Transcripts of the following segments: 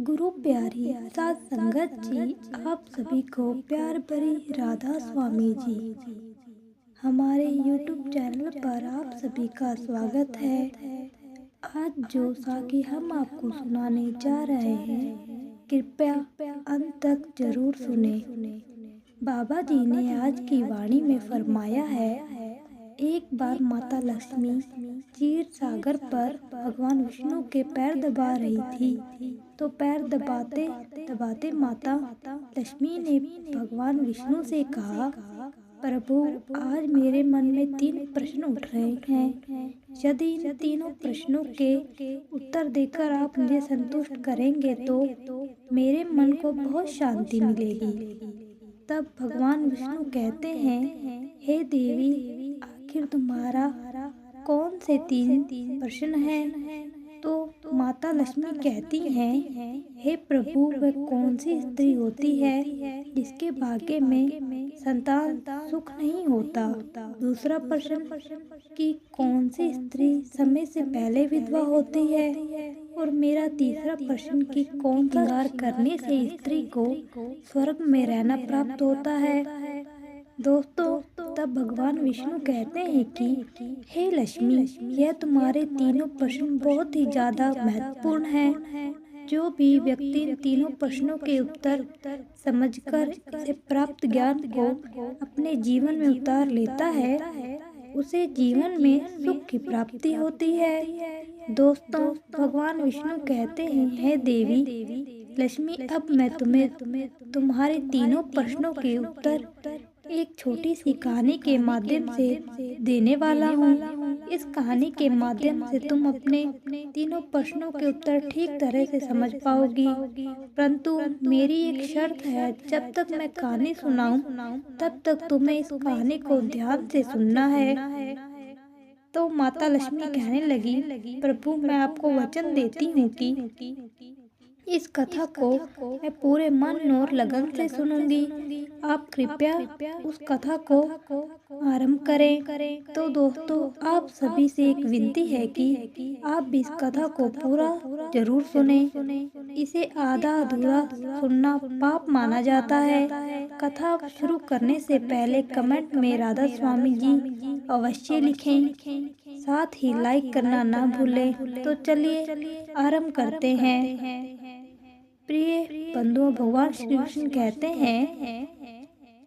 गुरु प्यारी सात संगत जी, आप सभी को प्यार भरी राधा स्वामी जी। हमारे YouTube चैनल पर आप सभी का स्वागत है। आज जो साखी हम आपको सुनाने जा रहे हैं, कृपया अंत तक जरूर सुने। बाबा जी ने आज की वाणी में फरमाया है, एक बार माता लक्ष्मी क्षीर सागर पर भगवान विष्णु के पैर दबा रही थी। तो पैर दबाते दबाते माता लक्ष्मी ने भगवान विष्णु से कहा, प्रभु, आज मेरे मन में 3 प्रश्न उठ रहे हैं। यदि इन तीनों प्रश्नों के उत्तर देकर आप मुझे संतुष्ट करेंगे तो मेरे मन को बहुत शांति मिलेगी। तब भगवान विष्णु कहते हैं, हे देवी, आखिर तुम्हारा कौन से 3 प्रश्न हैं? तो माता लक्ष्मी कहती हैं, हे प्रभु, वह कौन सी स्त्री होती है जिसके भाग्य में संतान सुख नहीं होता? दूसरा प्रश्न, कि कौन सी स्त्री समय से पहले विधवा होती है? और मेरा तीसरा प्रश्न, कि कौन श्रृंगार करने से स्त्री को स्वर्ग में रहना प्राप्त होता है? दोस्तों, तब भगवान विष्णु कहते हैं कि हे लक्ष्मी, यह तुम्हारे तीनों प्रश्न बहुत ही ज्यादा महत्वपूर्ण हैं। जो भी व्यक्ति इन तीनों प्रश्नों के उत्तर समझकर इसे प्राप्त ज्ञान को अपने जीवन में उतार लेता है, उसे जीवन में सुख की प्राप्ति होती है। दोस्तों, भगवान विष्णु कहते हैं, हे देवी लक्ष्मी, अब मैं तुम्हें तुम्हारे तीनों प्रश्नों के उत्तर एक छोटी सी कहानी के माध्यम से देने वाला हूँ। इस कहानी के माध्यम से तुम अपने तीनों प्रश्नों के उत्तर ठीक तरह से समझ पाओगी। परंतु मेरी एक शर्त है, जब तक मैं कहानी सुनाऊं तब तक तुम्हें इस कहानी को ध्यान से सुनना है। तो माता लक्ष्मी कहने लगी, प्रभु, मैं आपको वचन देती हूँ कि इस कथा को मैं पूरे मन और लगन से सुनूंगी। आप कृपया उस कथा को आरंभ करें। तो दोस्तों, आप सभी से एक विनती है कि आप भी इस कथा को पूरा जरूर सुने। इसे आधा अधूरा सुनना पाप माना जाता है। कथा शुरू करने से पहले कमेंट में राधा स्वामी जी अवश्य लिखें, साथ ही लाइक करना ना भूलें। तो चलिए आरंभ करते हैं। प्रिय बंधुओं, भगवान श्री कृष्ण कहते हैं,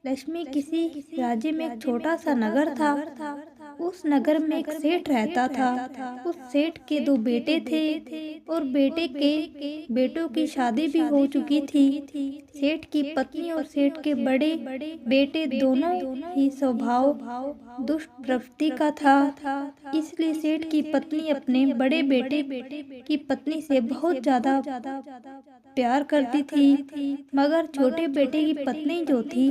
लक्ष्मी किसी राज्य में एक छोटा सा नगर था। उस नगर में एक सेठ रहता था। उस सेठ के 2 बेटे थे और बेटे के बेटों की शादी भी हो चुकी थी। सेठ की पत्नी और सेठ के बड़े बेटे दोनों ही स्वभाव दुष्ट प्रवृत्ति का था। इसलिए सेठ की पत्नी अपने बड़े बेटे की पत्नी से बहुत ज्यादा प्यार करती थी, मगर छोटे बेटे की पत्नी जो थी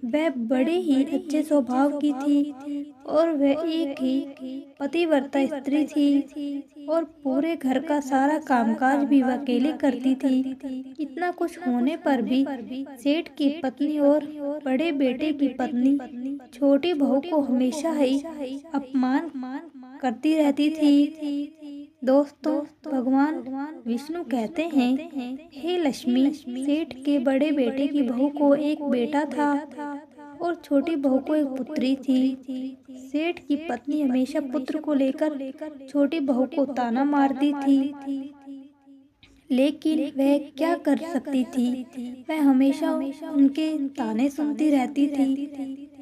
वह बड़े ही अच्छे स्वभाव की थी और वह एक ही पतिव्रता स्त्री थी और पूरे घर का सारा कामकाज भी वह अकेले करती थी। इतना कुछ होने पर भी सेठ की पत्नी और बड़े बेटे की पत्नी छोटी बहू को हमेशा ही अपमान करती रहती थी। दोस्तों, भगवान विष्णु कहते हैं, हे लक्ष्मी, सेठ के बड़े बेटे की बहू को एक बेटा था और छोटी बहू को एक पुत्री थी। सेठ की पत्नी हमेशा पुत्र को लेकर छोटी बहू को ताना मारती थी, लेकिन वह क्या कर सकती थी? वह हमेशा उनके ताने सुनती रहती थी।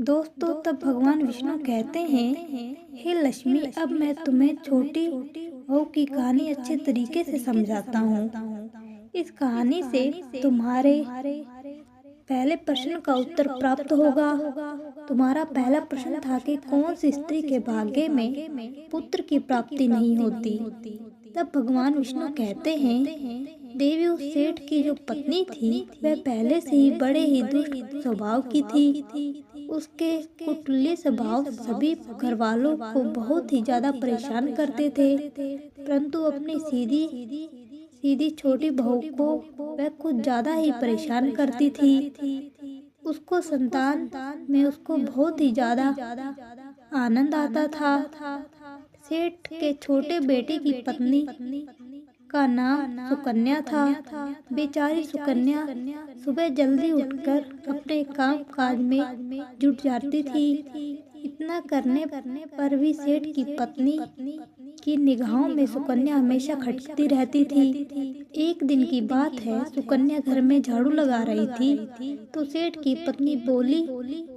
दोस्तों, तब भगवान विष्णु कहते हैं, हे लक्ष्मी, अब मैं तुम्हें छोटी बहू की कहानी अच्छे तरीके से समझाता हूँ। इस कहानी से तुम्हारे पहले प्रश्न का उत्तर प्राप्त होगा। तुम्हारा पहला प्रश्न था कि कौन सी स्त्री के भाग्य में पुत्र की प्राप्ति नहीं होती। तब भगवान विष्णु कहते हैं, देवी, उस सेठ की जो पत्नी थी वह पहले से ही बड़े ही दुष्ट स्वभाव की थी। उसके कुटिल स्वभाव सभी घर वालों को बहुत ही ज्यादा परेशान करते थे, परंतु अपनी सीधी छोटी बहू को वह कुछ ज्यादा ही परेशान करती थी। उसको संतान में उसको बहुत ही ज्यादा आनंद आता था। सेठ के छोटे बेटे की पत्नी का नाम सुकन्या था। बेचारी सुकन्या सुबह जल्दी उठकर अपने काम काज में जुट जाती थी। इतना करने पर भी सेठ की पत्नी की निगाहों में सुकन्या हमेशा खटकती रहती थी। एक दिन की बात है, सुकन्या घर में झाड़ू लगा रही थी तो सेठ की पत्नी बोली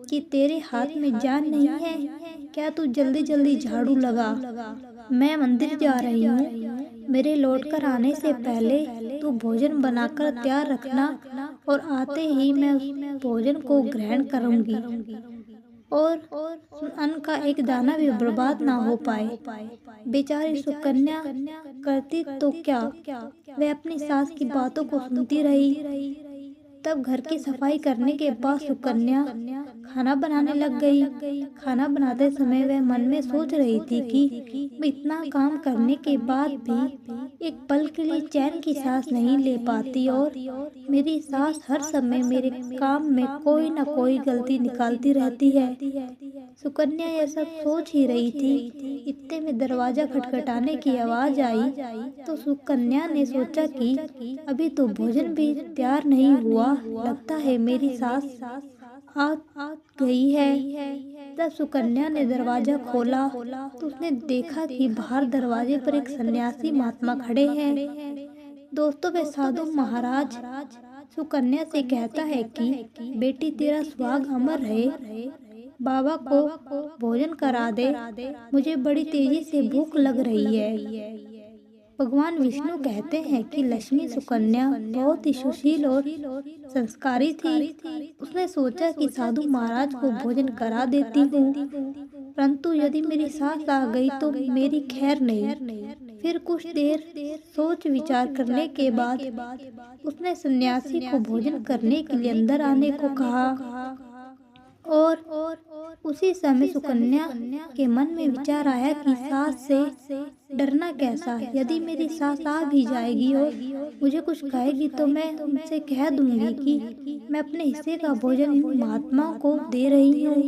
कि तेरे हाथ में जान नहीं है क्या? तू जल्दी जल्दी झाड़ू लगा, मैं मंदिर जा रही हूँ। मेरे लौटकर आने से पहले तू भोजन बनाकर तैयार रखना और आते ही मैं उस भोजन को ग्रहण करूँगी और अन्न का एक दाना भी बर्बाद ना हो पाए। बेचारी सुकन्या करती तो क्या, वह अपनी सास की बातों को सुनती रही। तब घर की सफाई करने के बाद सुकन्या खाना बनाने लग गई। खाना बनाते समय वह मन में सोच रही थी कि मैं इतना काम करने के बाद भी एक पल के लिए चैन की सांस नहीं ले पाती और मेरी सास हर समय मेरे काम में कोई न कोई गलती निकालती रहती है। सुकन्या यह सब सोच ही रही थी, इतने में दरवाजा खटखटाने की आवाज आई तो सुकन्या ने सोचा कि अभी तो भोजन भी तैयार नहीं हुआ, लगता है मेरी सास आ गई है। तब सुकन्या ने दरवाजा खोला तो उसने देखा कि बाहर दरवाजे पर एक सन्यासी महात्मा खड़े हैं। दोस्तों, वे साधु महाराज सुकन्या से कहता है कि बेटी तेरा सुहाग अमर रहे, बाबा को भोजन करा दे, मुझे बड़ी तेजी से भूख लग रही है। भगवान विष्णु कहते हैं कि लक्ष्मी सुकन्या बहुत ही सुशील और संस्कारी थी। उसने सोचा कि साधु महाराज को भोजन करा देती हूँ, परंतु यदि मेरी सास आ गई तो मेरी खैर नहीं। फिर कुछ देर सोच विचार करने के बाद उसने सन्यासी को भोजन करने के लिए अंदर आने को कहा और उसी समय सुकन्या के मन में विचार आया कि सास से डरना कैसा, यदि मेरी सास आ भी जाएगी और मुझे कुछ कहेगी तो मैं उनसे कह दूंगी कि मैं अपने हिस्से का भोजन इन महात्माओं को दे रही हूँ।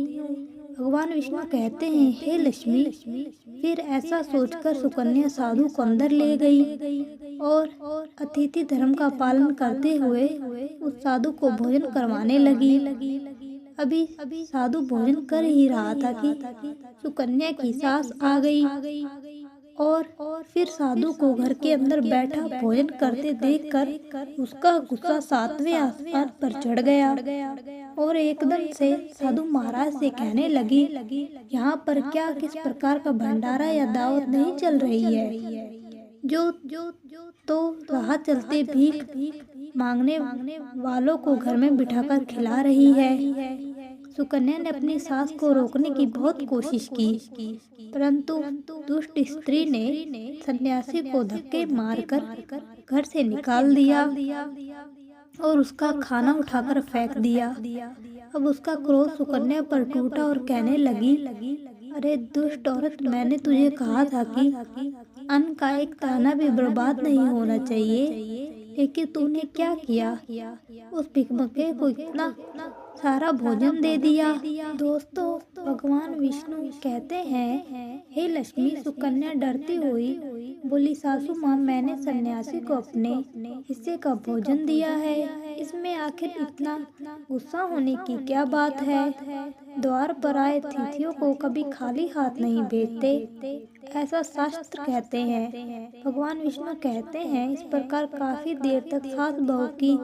भगवान विष्णु कहते हैं, हे लक्ष्मी। फिर ऐसा सोचकर सुकन्या साधु को अंदर ले गई और अतिथि धर्म का पालन करते हुए उस साधु को भोजन करवाने लगी। अभी साधु भोजन कर ही रहा था कि सुकन्या की सास आ गई और फिर साधु को घर के अंदर बैठा भोजन करते देखकर उसका गुस्सा सातवें आसमान पर चढ़ गया और एकदम से साधु महाराज से कहने लगी, यहाँ पर क्या किस प्रकार का भंडारा या दावत नहीं चल रही है, जो तो राह चलते भीख मांगने वालों को घर में बिठाकर खिला रही है। सुकन्या ने अपनी सास को रोकने की बहुत कोशिश की, परंतु दुष्ट स्त्री ने सन्यासी को धक्के मारकर घर से निकाल दिया और उसका खाना उठाकर फेंक दिया। अब उसका क्रोध सुकन्या पर टूटा और कहने लगी, अरे दुष्ट औरत, मैंने तुझे कहा था कि अन्न का एक दाना भी बर्बाद नहीं होना चाहिए, लेकिन तूने क्या किया, उस भिखमंगे को इतना सारा भोजन दे दिया। दोस्तों, भगवान विष्णु कहते हैं, हे लक्ष्मी। सुकन्या डरती हुई बोली, सासू माँ, मैंने सन्यासी को अपने हिस्से का भोजन दिया है, इसमें आखिर इतना गुस्सा होने की क्या बात है? द्वार पर आए अतिथियों को कभी खाली हाथ नहीं भेजते, ऐसा शास्त्र कहते हैं। भगवान विष्णु कहते हैं, इस प्रकार काफी देर तक सास बहू की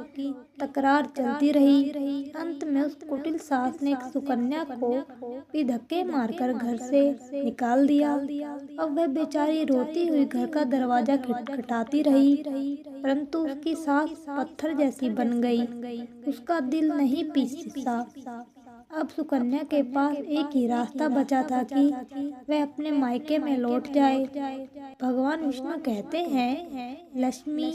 तकरार चलती रही। अंत में उस कुटिल सास ने सुकन्या को भी धक्के मारकर घर से निकाल दिया। अब वह बेचारी रोती हुई घर का दरवाजा खटखटाती रही, परंतु उसकी सास पत्थर जैसी बन गई, उसका दिल नहीं पिसा। अब सुकन्या के पास एक ही रास्ता बचा था कि वह अपने मायके में लौट जाए। भगवान विष्णु कहते हैं, लक्ष्मी।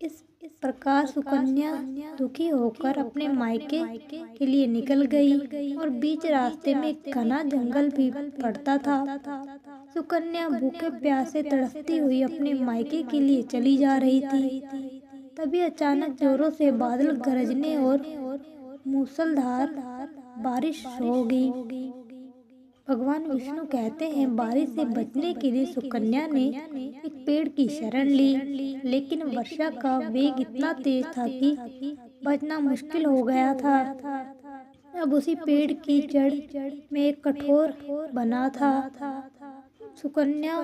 इस प्रकार सुकन्या दुखी होकर अपने मायके के लिए निकल गई और बीच रास्ते में घना जंगल भी पड़ता था। सुकन्या भूखे प्यासे तड़पती हुई अपने मायके के लिए चली जा रही थी। तभी अचानक जोरों से बादल गरजने और मूसलाधार बारिश हो गई। भगवान विष्णु कहते हैं बारिश से बचने के लिए सुकन्या ने एक पेड़ की शरण ली, लेकिन वर्षा का वेग इतना तेज था कि बचना मुश्किल हो गया था। अब उसी पेड़ की जड़ में एक कठोर बना था। सुकन्या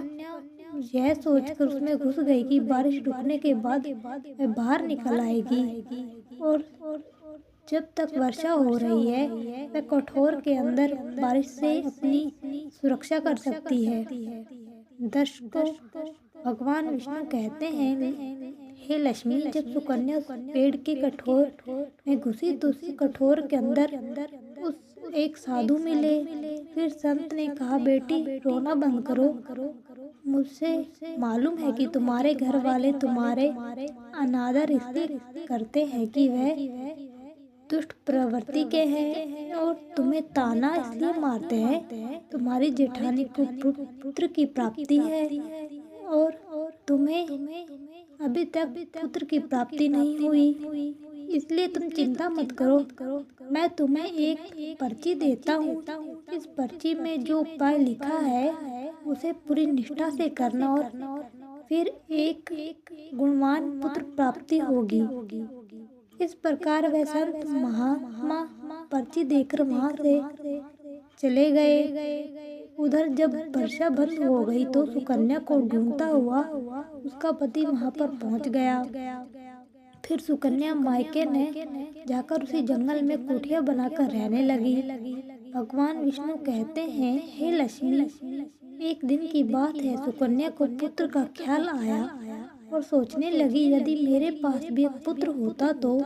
यह सोचकर उसमें घुस गई कि बारिश रुकने के बाद वह बाहर निकल आएगी और जब तक वर्षा हो रही है वह कठोर के अंदर बारिश से अपनी सुरक्षा कर सकती है। दर्शकों, भगवान विष्णु कहते हैं, हे लक्ष्मी, जब सुकन्या उस पेड़ के कठोर में घुसी तो उस कठोर के अंदर उस एक साधु मिले। फिर संत ने कहा, बेटी रोना बंद करो। मुझसे मालूम है कि तुम्हारे घर वाले तुम्हारे अनादर इसलिए करते हैं कि वह दुष्ट प्रवृत्ति के हैं और तुम्हें ताना इसलिए मारते हैं तुम्हारी जेठानी को पुत्र की प्राप्ति है और तुम्हें अभी तक पुत्र की प्राप्ति नहीं हुई, इसलिए तुम चिंता मत करो। मैं तुम्हें एक पर्ची देता हूँ। इस पर्ची में जो उपाय लिखा है उसे पूरी निष्ठा से करना और फिर एक गुणवान पुत्र प्राप्ति होगी। इस प्रकार वह संत महात्मा पर्ची देकर वहां से चले गए। उधर जब वर्षा बंद हो गई तो सुकन्या को ढूंढता हुआ उसका पति वहां पर पहुंच गया। फिर सुकन्या मायके ने जाकर उसी जंगल में कुटिया बनाकर रहने लगी। भगवान विष्णु कहते हैं, हे लक्ष्मी, एक दिन की बात है, सुकन्या को पुत्र का ख्याल आया और सोचने लगी, यदि मेरे पास भी एक पुत्र होता तो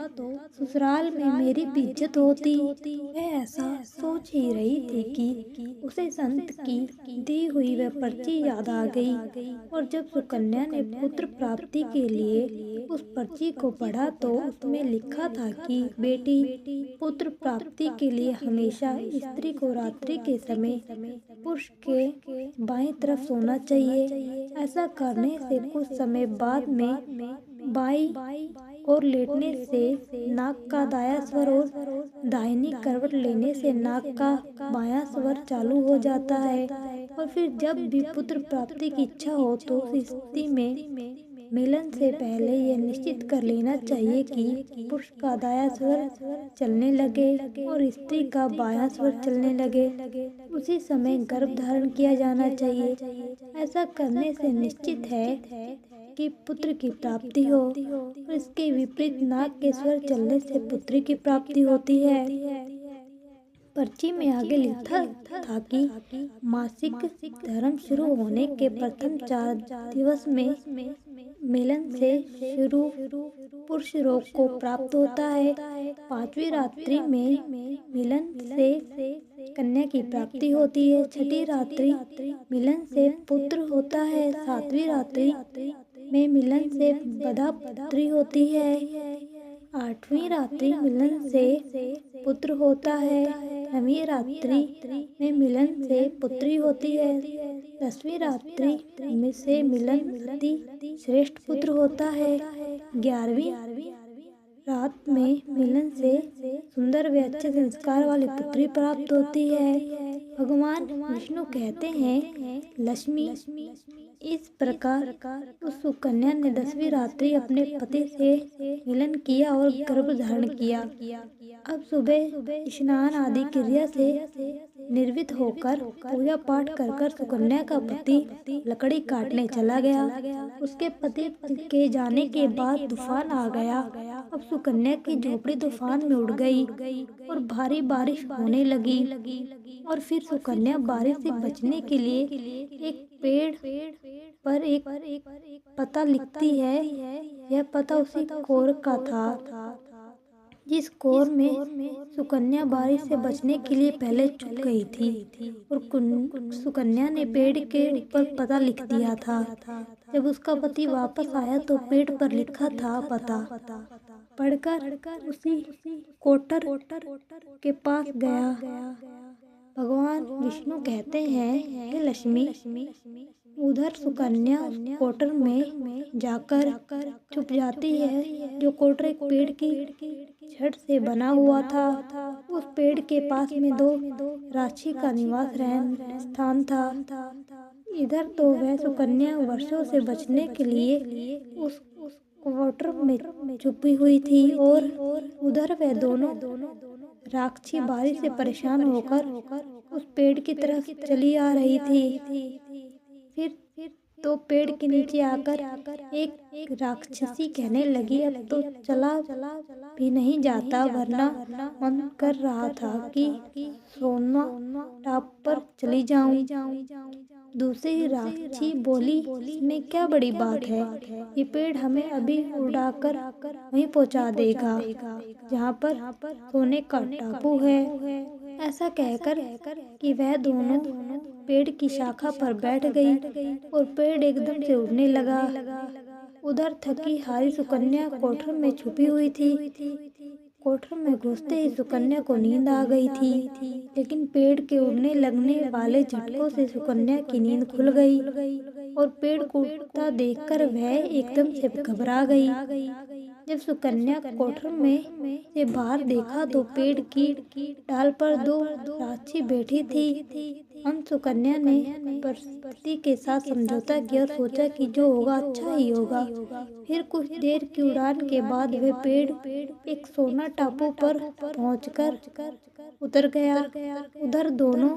ससुराल में मेरी भी इज्जत होती। वह ऐसा सोच ही रही थी कि उसे संत की दी हुई वह पर्ची याद आ गई और जब सुकन्या ने पुत्र प्राप्ति के लिए उस पर्ची को पढ़ा तो उसमें लिखा था कि बेटी, पुत्र प्राप्ति के लिए हमेशा स्त्री को रात्रि के समय पुरुष के बाईं तरफ सोना चाहिए। ऐसा करने से कुछ समय बाद में बाई और लेटने से नाक का दाया स्वर और दाहिनी करवट लेने से नाक का बायां स्वर चालू हो जाता है और फिर जब भी पुत्र प्राप्ति की इच्छा हो तो उस स्थिति में मिलन से पहले यह निश्चित कर लेना चाहिए कि पुरुष का दाया स्वर चलने लगे और स्त्री का बायां स्वर चलने लगे। उसी समय गर्भ धारण किया जाना चाहिए। ऐसा करने से निश्चित है कि पुत्र की प्राप्ति हो और इसके विपरीत नाक के स्वर चलने से पुत्री की प्राप्ति होती है। पर्ची में आगे लिखा था कि मासिक धर्म शुरू होने के प्रथम 4 दिवस में मिलन से शुरू पुरुष रोग को प्राप्त होता है। 5वीं रात्रि में मिलन से कन्या की प्राप्ति होती है। 6ठी रात्रि मिलन से पुत्र होता है। 7वीं रात्रि में मिलन से बधा पुत्री होती है। 8वीं रात्रि मिलन से पुत्र होता है। 9वीं रात्रि में मिलन से पुत्री होती है। 10वीं रात्रि में से मिलन अति श्रेष्ठ पुत्र होता है। 11वीं रात में मिलन से सुंदर व अच्छे संस्कार वाली पुत्री प्राप्त होती है। भगवान विष्णु कहते हैं, लक्ष्मी, इस प्रकार उस सुकन्या ने 10वीं रात्रि अपने पति से मिलन किया और गर्भ धारण किया। अब सुबह स्नान आदि क्रिया से निर्वित होकर पूजा पाठ कर सुकन्या का पति लकड़ी काटने चला गया। उसके पति के जाने के बाद तूफान आ गया। अब सुकन्या की झोपड़ी तूफान में उड़ गई और भारी बारिश होने लगी और फिर सुकन्या बारिश से बचने के लिए एक पेड़ पर एक पता लिखती है। यह पता उसी कोर का था जिस कोर में सुकन्या बारिश से बचने के लिए पहले छुप गई थी और सुकन्या ने पेड़ के ऊपर पता लिख दिया था। जब उसका पति वापस आया तो पेड़ पर लिखा था पता पढ़कर उसी कोटर के पास गया। भगवान विष्णु कहते हैं, हे लक्ष्मी, उधर सुकन्या उस कोटर में जाकर छुप जाती है, जो कोटर एक पेड़ की छड़ से बना हुआ था। उस पेड़ के पास में दो राक्षी का निवास रहन स्थान था। इधर तो वह सुकन्या वर्षों से बचने के लिए उस क्वार्टर में छुपी हुई थी, और उधर वह दोनों राक्षसी बारिश से परेशान होकर उस पेड़ की तरफ चली आ रही थी। फिर तो पेड़ के नीचे आकर एक राक्षसी कहने लगी, अब तो चला भी नहीं जाता, वरना मन कर रहा था कि सोना टाप पर चली जाऊं। दूसरी राक्षसी बोली, इसमें क्या बड़ी बात है, ये पेड़ हमें अभी उड़ाकर वहीं पहुंचा देगा जहाँ पर सोने का टापू है। ऐसा कहकर कि वह दोनों पेड़ की शाखा पर बैठ गई और पेड़ एकदम से उड़ने लगा। उधर थकी हारी सुकन्या कोठर में छुपी हुई थी। कोठर में घुसते ही सुकन्या को नींद आ गई थी, लेकिन पेड़ के उड़ने लगने वाले झटकों से सुकन्या की नींद खुल गई और पेड़ को उड़ता देखकर वह एकदम से घबरा गई। जब सुकन्या कोठर में से बाहर देखा तो पेड़ की डाल पर दो राक्षसी बैठी थी। सुकन्या ने परिस्थिति के साथ समझौता किया और सोचा कि जो होगा अच्छा ही होगा। फिर कुछ देर की उड़ान के बाद वह पेड़ एक सोना टापू पर पहुंचकर उतर गया। उधर दोनों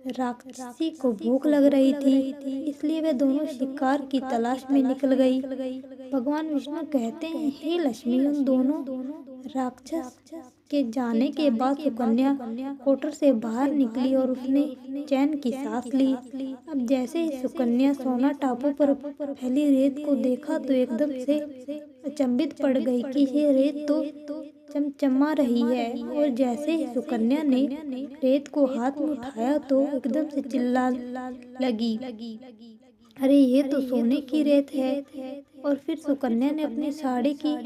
राक्षसी को भूख लग रही थी, इसलिए वे दोनों शिकार की तलाश में निकल गई। भगवान विष्णु कहते हैं, हे लक्ष्मी, उन दोनों राक्षस के जाने के बाद सुकन्या कोटर से बाहर निकली और उसने चैन की सांस ली। अब जैसे ही सुकन्या सोना टापू पर फैली रेत को देखा तो एकदम से अचंभित पड़ गई कि ये रेत तो चमचमा रही है। और जैसे ही सुकन्या ने रेत को हाथ में उठाया तो एकदम से चिल्ला लगी, अरे ये तो सोने की रेत है। और फिर सुकन्या ने अपनी साड़ी की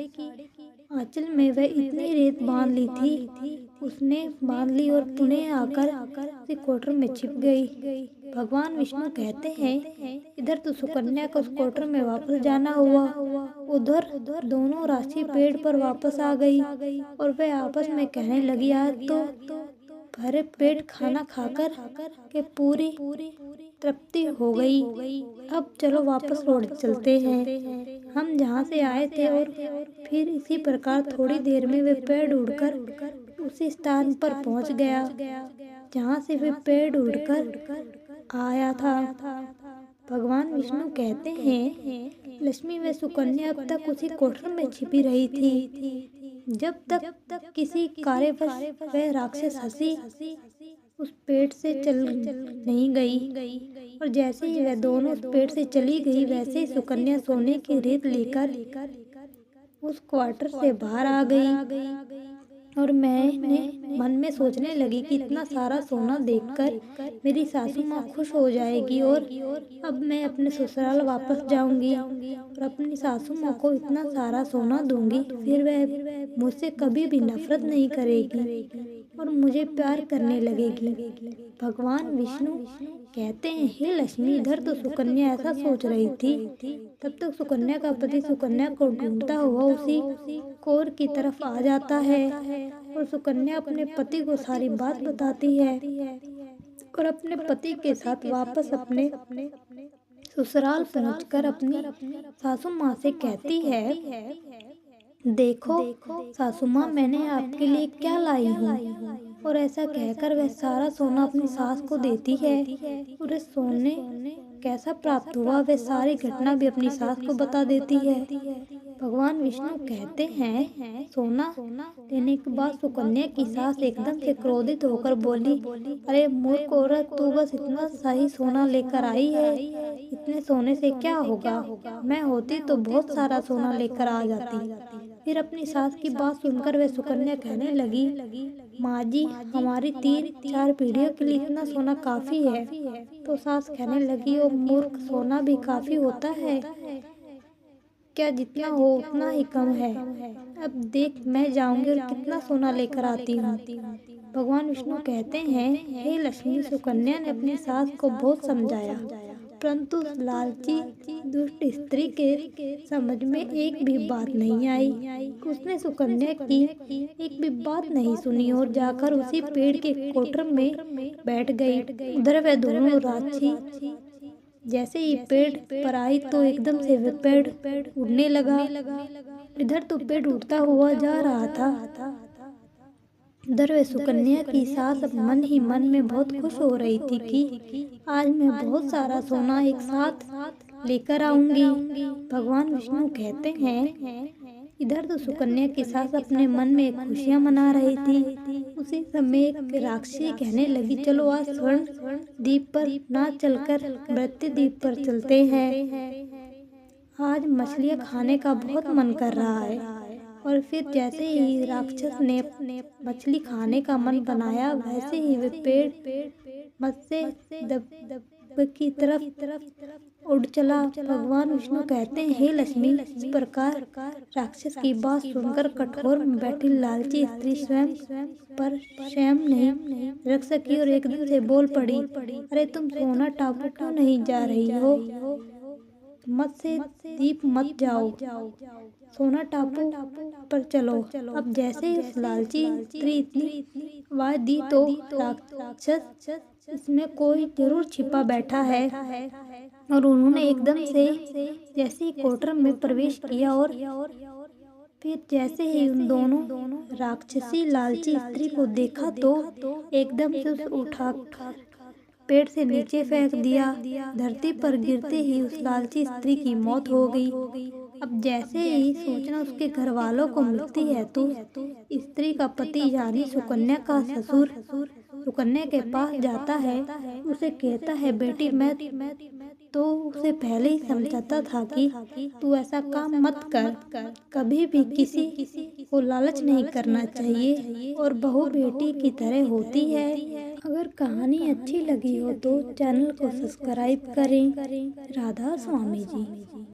आंचल में वह इतनी रेत बांध ली थी, उसने बांध ली और पुनः आकर उसी कोटर में छिप गई। भगवान विष्णु कहते हैं, इधर तो सुकन्या को उस कोटर में वापस जाना हुआ। उधर दोनों राक्षसी पेड़ पर वापस आ गई और वह आपस में कहने लगी, आज तो भरे पेट खाना खाकर के पूरी तृप्ति हो गई। अब चलो वापस लौट चलते हैं हम जहाँ से आए थे। और फिर इसी प्रकार थोड़ी देर में वे पेड़ उड़कर उसी स्थान पर पहुँच गया जहाँ से वे पेड़ उड़कर आया था। भगवान विष्णु कहते हैं, लक्ष्मी व सुकन्या अब तक उसी कोठर में छिपी रही थी, जब तक किसी कार्यवश वह राक्षस हंसी उस पेड़ से चल नहीं गई। और जैसे ही वह दोनों उस पेड़ से चली गई, वैसे ही सुकन्या सोने की रेत लेकर उस क्वार्टर से बाहर आ गई। और मैंने मन में सोचने लगी कि इतना सारा सोना देखकर मेरी सासू माँ खुश हो जाएगी और अब मैं अपने ससुराल वापस जाऊंगी और अपनी सासू माँ को इतना सारा सोना दूंगी, फिर वह मुझसे कभी भी नफरत नहीं करेगी और मुझे प्यार करने लगेगी। भगवान विष्णु कहते हैं, हे लक्ष्मी, इधर तो सुकन्या ऐसा सोच रही थी, तब तक सुकन्या का पति सुकन्या को ढूंढता हुआ उसी कोर की तरफ आ जाता है और सुकन्या अपने पति को सारी बात बताती है और अपने पति के साथ वापस अपने ससुराल पहुंचकर अपनी सासू माँ से कहती है, देखो सासू माँ, मैंने आपके लिए क्या लाई हूँ। और ऐसा कहकर वह सारा सोना अपनी सास को देती है और इस सोने कैसा प्राप्त हुआ वह सारी घटना भी अपनी सास को बता देती है। भगवान विष्णु कहते हैं, सोना देने के बाद सुकन्या की सास एकदम से क्रोधित होकर बोली, अरे मूर्ख औरत, तू बस इतना सा ही सोना लेकर आई है, इतने सोने से क्या होगा, मैं होती तो बहुत सारा सोना लेकर आ जाती। फिर अपनी सास की बात सुनकर वह सुकन्या कहने लगी, माँ जी, हमारी 3-4 पीढ़ियों के लिए इतना सोना काफी है। तो सास कहने लगी, ओ मूर्ख, सोना भी काफी होता है क्या, जितना हो उतना ही कम है। अब देख, मैं जाऊंगी और कितना सोना लेकर आती हूँ। भगवान विष्णु कहते हैं, हे लक्ष्मी, सुकन्या ने अपनी सास को बहुत समझाया परंतु उस लालची दुष्ट स्त्री के समझ में एक भी बात नहीं आई। उसने सुकन्या की एक भी बात नहीं सुनी और जाकर उसी पेड़ के कोटर में बैठ गई। उधर वे दोनों राक्षसी जैसे ही पेड़ पर आई तो एकदम से वह पेड़ उड़ने लगा। इधर तो पेड़ उड़ता हुआ जा रहा था। इधर वे सुकन्या की सास अब मन ही मन में बहुत खुश हो रही थी कि आज मैं बहुत सारा सोना एक साथ लेकर आऊंगी, भगवान विष्णु कहते हैं। इधर तो सुकन्या की सास अपने मन में खुशियां मना रही थी। उसी समय एक राक्षसी कहने लगी, चलो आज स्वर्ण द्वीप पर ना चलकर मृत्यु द्वीप पर चलते हैं। आज मछलियां खाने का बहुत मन कर रहा है। और फिर जैसे ही राक्षस ने मछली खाने का मन बनाया, वैसे ही वे पेड़ मत्स्य की तरफ उड़ चला। भगवान विष्णु कहते हैं, हे लक्ष्मी, इस प्रकार राक्षस की बात सुनकर कठोर में बैठी लालची स्त्री स्वयं पर संयम नहीं रख सकी और एकदम से बोल पड़ी, अरे तुम सोना टापू क्यों नहीं जा रही हो? मत्स्य द्वीप मत जाओ, सोना टापू पर चलो। अब जैसे ही उस लालची स्त्री इतनी आवाज दी तो राक्षस इसमें कोई जरूर छिपा बैठा है और उन्होंने एकदम से जैसे ही कोटर में प्रवेश किया और फिर जैसे ही उन दोनों राक्षसी लालची स्त्री को देखा तो एकदम से उसे उठा पेड़ से नीचे फेंक दिया। धरती पर गिरते ही उस लालची स्त्री की मौत हो गई। अब जैसे ही सूचना उसके घर वालों को मिलती है तो स्त्री का पति यानी सुकन्या का ससुर सुकन्या के पास जाता है। उसे कहता है, बेटी मैं तो उसे पहले ही समझाता था कि तू ऐसा काम मत कर। कभी भी किसी को लालच नहीं करना चाहिए और बहू बेटी की तरह होती है। अगर कहानी अच्छी लगी हो तो चैनल को सब्सक्राइब करें। राधा स्वामी जी।